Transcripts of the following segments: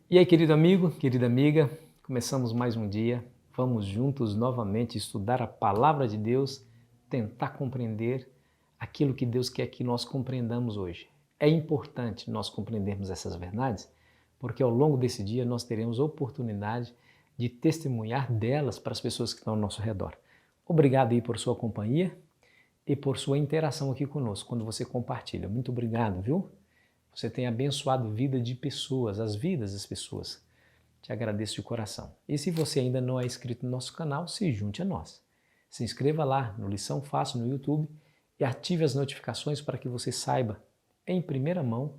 E aí, querido amigo, querida amiga, começamos mais um dia. Vamos juntos novamente estudar a Palavra de Deus, tentar compreender aquilo que Deus quer que nós compreendamos hoje. É importante nós compreendermos essas verdades, porque ao longo desse dia nós teremos oportunidade de testemunhar delas para as pessoas que estão ao nosso redor. Obrigado aí por sua companhia e por sua interação aqui conosco, quando você compartilha. Muito obrigado, viu? Você tem abençoado a vida de pessoas, as vidas das pessoas. Te agradeço de coração. E se você ainda não é inscrito no nosso canal, se junte a nós. Se inscreva lá no Lição Fácil no YouTube e ative as notificações para que você saiba em primeira mão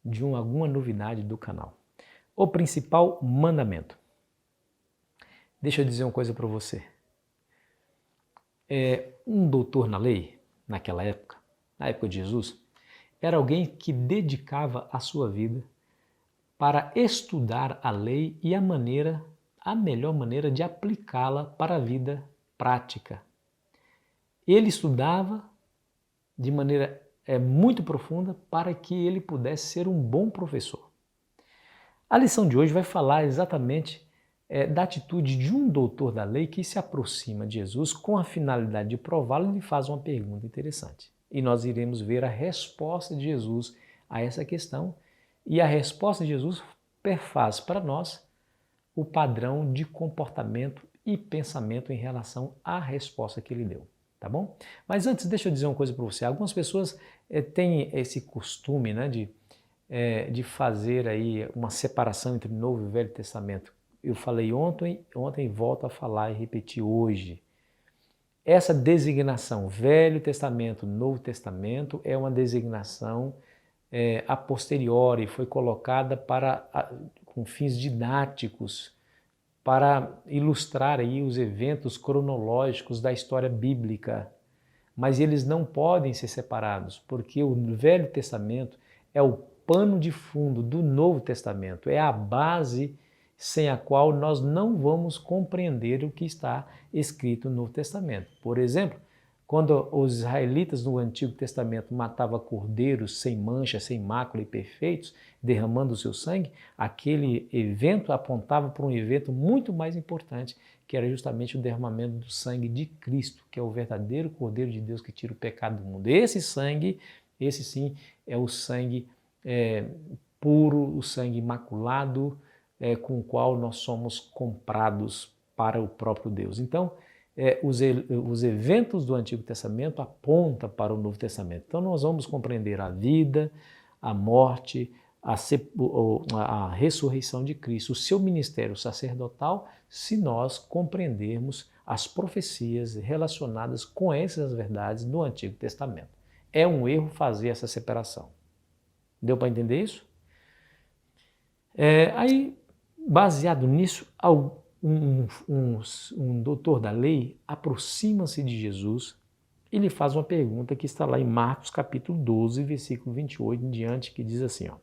de alguma novidade do canal. O principal mandamento. Deixa eu dizer uma coisa para você. Um doutor na lei, naquela época, na época de Jesus, era alguém que dedicava a sua vida para estudar a lei e a melhor maneira de aplicá-la para a vida prática. Ele estudava de maneira muito profunda para que ele pudesse ser um bom professor. A lição de hoje vai falar exatamente da atitude de um doutor da lei que se aproxima de Jesus com a finalidade de prová-lo e lhe faz uma pergunta interessante. E nós iremos ver a resposta de Jesus a essa questão. E a resposta de Jesus perfaz para nós o padrão de comportamento e pensamento em relação à resposta que ele deu, tá bom? Mas antes, deixa eu dizer uma coisa para você. Algumas pessoas têm esse costume, né, de fazer aí uma separação entre o Novo e o Velho Testamento. Eu falei ontem volto a falar e repetir hoje. Essa designação Velho Testamento, Novo Testamento, é uma designação a posteriori, foi colocada com fins didáticos, para ilustrar aí os eventos cronológicos da história bíblica. Mas eles não podem ser separados, porque o Velho Testamento é o pano de fundo do Novo Testamento, é a base sem a qual nós não vamos compreender o que está escrito no Novo Testamento. Por exemplo, quando os israelitas no Antigo Testamento matavam cordeiros sem mancha, sem mácula e perfeitos, derramando o seu sangue, aquele evento apontava para um evento muito mais importante, que era justamente o derramamento do sangue de Cristo, que é o verdadeiro Cordeiro de Deus que tira o pecado do mundo. Esse sangue, esse sim, é o sangue puro, o sangue imaculado, com o qual nós somos comprados para o próprio Deus. Então, os eventos do Antigo Testamento apontam para o Novo Testamento. Então nós vamos compreender a vida, a morte, a ressurreição de Cristo, o seu ministério sacerdotal, se nós compreendermos as profecias relacionadas com essas verdades do Antigo Testamento. É um erro fazer essa separação. Deu para entender isso? Aí, baseado nisso, um doutor da lei aproxima-se de Jesus e lhe faz uma pergunta que está lá em Marcos capítulo 12, versículo 28 em diante, que diz assim, ó: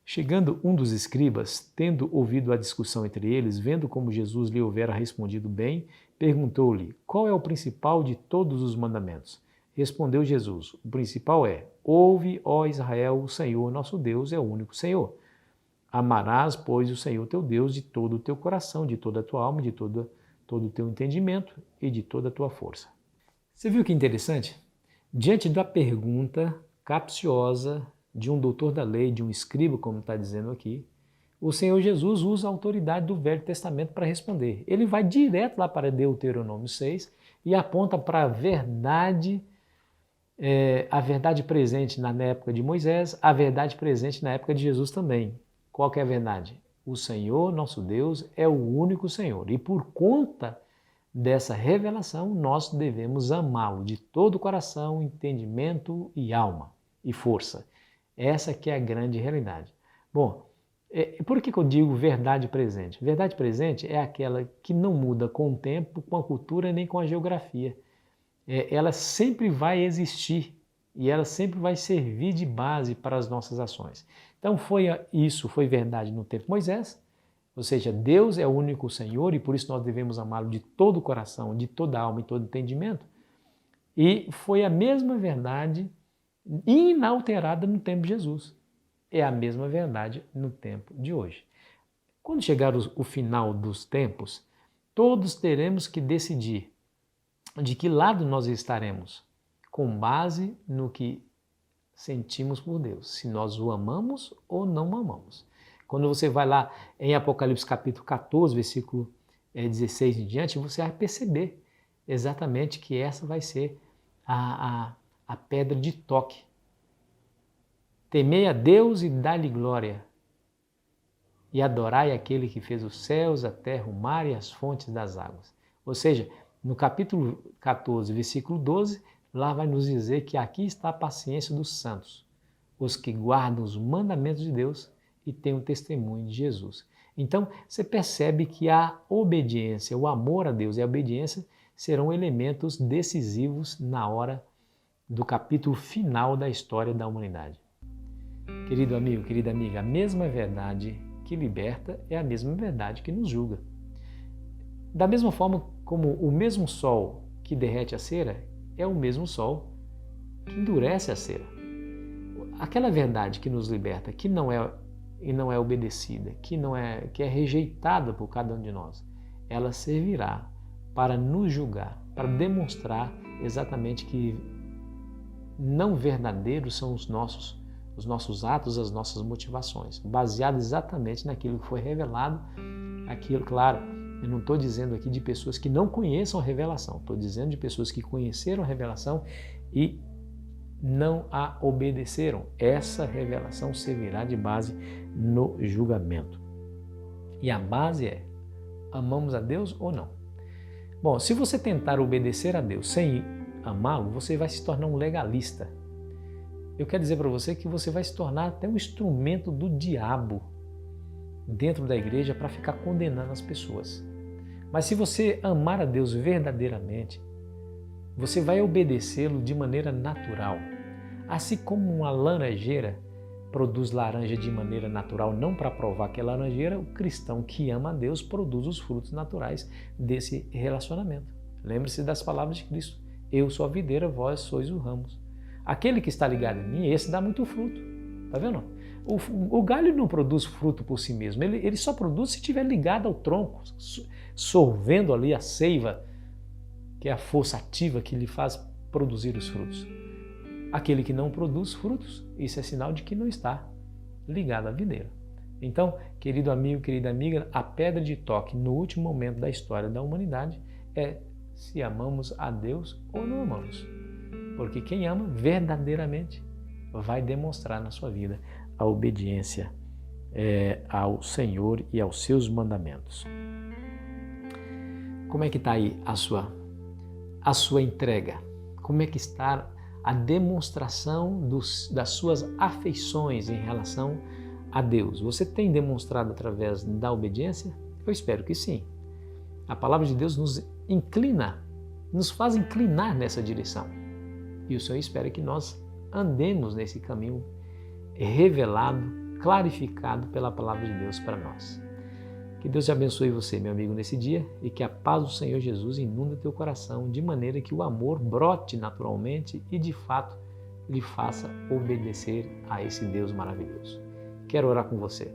Chegando um dos escribas, tendo ouvido a discussão entre eles, vendo como Jesus lhe houvera respondido bem, perguntou-lhe: Qual é o principal de todos os mandamentos? Respondeu Jesus: O principal é: Ouve, ó Israel, o Senhor nosso Deus é o único Senhor. Amarás, pois, o Senhor teu Deus de todo o teu coração, de toda a tua alma, de todo o teu entendimento e de toda a tua força. Você viu que interessante? Diante da pergunta capciosa de um doutor da lei, de um escriba, como está dizendo aqui, o Senhor Jesus usa a autoridade do Velho Testamento para responder. Ele vai direto lá para Deuteronômio 6 e aponta para a verdade presente na época de Moisés, a verdade presente na época de Jesus também. Qual que é a verdade? O Senhor, nosso Deus, é o único Senhor. E por conta dessa revelação, nós devemos amá-lo de todo o coração, entendimento e alma e força. Essa que é a grande realidade. Bom, por que eu digo verdade presente? Verdade presente é aquela que não muda com o tempo, com a cultura, nem com a geografia. Ela sempre vai existir e ela sempre vai servir de base para as nossas ações. Então foi verdade no tempo de Moisés, ou seja, Deus é o único Senhor e por isso nós devemos amá-lo de todo o coração, de toda a alma e todo entendimento. E foi a mesma verdade inalterada no tempo de Jesus. é a mesma verdade no tempo de hoje. Quando chegar o final dos tempos, todos teremos que decidir de que lado nós estaremos, com base no que sentimos por Deus, se nós o amamos ou não o amamos. Quando você vai lá em Apocalipse capítulo 14, versículo 16 em diante, você vai perceber exatamente que essa vai ser a pedra de toque. Temei a Deus e dai-lhe glória, e adorai aquele que fez os céus, a terra, o mar e as fontes das águas. Ou seja, no capítulo 14, versículo 12, lá vai nos dizer que aqui está a paciência dos santos, os que guardam os mandamentos de Deus e têm o testemunho de Jesus. Então, você percebe que a obediência, o amor a Deus e a obediência serão elementos decisivos na hora do capítulo final da história da humanidade. Querido amigo, querida amiga, a mesma verdade que liberta é a mesma verdade que nos julga. Da mesma forma como o mesmo sol que derrete a cera é o mesmo sol que endurece a cera. Aquela verdade que nos liberta, que não é obedecida, que é rejeitada por cada um de nós, ela servirá para nos julgar, para demonstrar exatamente que não verdadeiros são os nossos atos, as nossas motivações, baseado exatamente naquilo que foi revelado. Aquilo, claro, eu não estou dizendo aqui de pessoas que não conheçam a revelação, estou dizendo de pessoas que conheceram a revelação e não a obedeceram. Essa revelação servirá de base no julgamento. E a base é: amamos a Deus ou não? Bom, se você tentar obedecer a Deus sem amá-lo, você vai se tornar um legalista. Eu quero dizer para você que você vai se tornar até um instrumento do diabo dentro da igreja para ficar condenando as pessoas. Mas se você amar a Deus verdadeiramente, você vai obedecê-lo de maneira natural. Assim como uma laranjeira produz laranja de maneira natural, não para provar que é laranjeira, o cristão que ama a Deus produz os frutos naturais desse relacionamento. Lembre-se das palavras de Cristo: eu sou a videira, vós sois os ramos. Aquele que está ligado em mim, esse dá muito fruto. Tá vendo? O galho não produz fruto por si mesmo, ele só produz se estiver ligado ao tronco, sorvendo ali a seiva, que é a força ativa que lhe faz produzir os frutos. Aquele que não produz frutos, isso é sinal de que não está ligado à videira. Então, querido amigo, querida amiga, a pedra de toque no último momento da história da humanidade é se amamos a Deus ou não amamos. Porque quem ama verdadeiramente vai demonstrar na sua vida a obediência ao Senhor e aos seus mandamentos. Como é que está aí a sua entrega? Como é que está a demonstração das suas afeições em relação a Deus? Você tem demonstrado através da obediência? Eu espero que sim. A palavra de Deus nos faz inclinar nessa direção. E o Senhor espera que nós andemos nesse caminho revelado, clarificado pela palavra de Deus para nós. Que Deus te abençoe você, meu amigo, nesse dia, e que a paz do Senhor Jesus inunda teu coração, de maneira que o amor brote naturalmente e, de fato, lhe faça obedecer a esse Deus maravilhoso. Quero orar com você.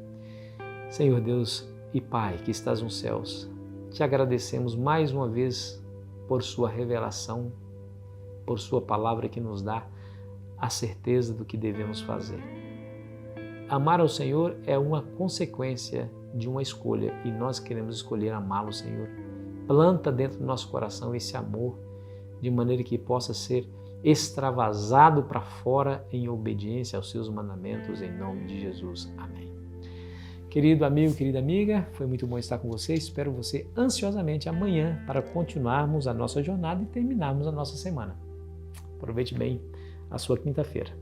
Senhor Deus e Pai, que estás nos céus, te agradecemos mais uma vez por sua revelação, por sua palavra que nos dá a certeza do que devemos fazer. Amar ao Senhor é uma consequência de uma escolha e nós queremos escolher amá-lo, Senhor. Planta dentro do nosso coração esse amor de maneira que possa ser extravasado para fora em obediência aos seus mandamentos, em nome de Jesus. Amém. Querido amigo, querida amiga, foi muito bom estar com você. Espero você ansiosamente amanhã para continuarmos a nossa jornada e terminarmos a nossa semana. Aproveite bem a sua quinta-feira.